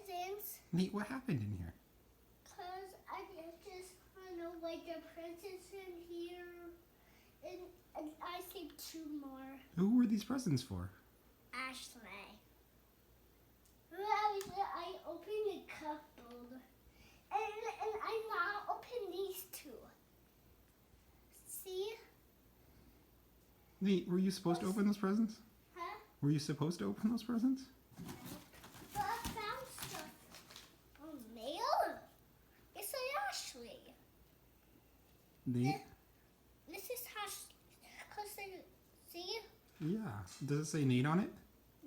presents. Nate, what happened in here? Cause I just like the presents in here, and I see 2 more. Who were these presents for? Ashley. I opened a couple, and I now open these 2. See? Nate, were you supposed to open those presents? Huh? Were you supposed to open those presents? But I found stuff. Oh, mail? It's Ashley. Nate? This is Ashley. See? Yeah. Does it say Nate on it?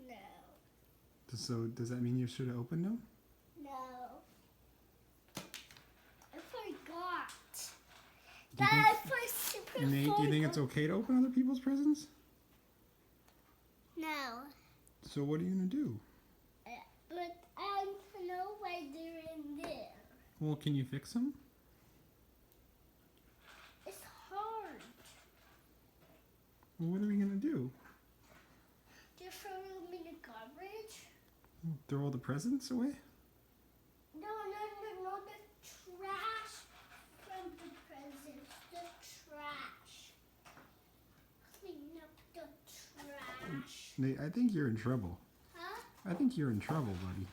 No. So does that mean you should have opened them? No. I forgot. Do you I think, Nate, do you think it's okay to open other people's presents? No. So what are you going to do? But I don't know why they're in there. Well, can you fix them? It's hard. Well, what are we going to do? Just throw them in the garbage? Throw all the presents away? No, the trash from the presents. The trash. Clean up the trash. Nate, I think you're in trouble. Huh? I think you're in trouble, buddy.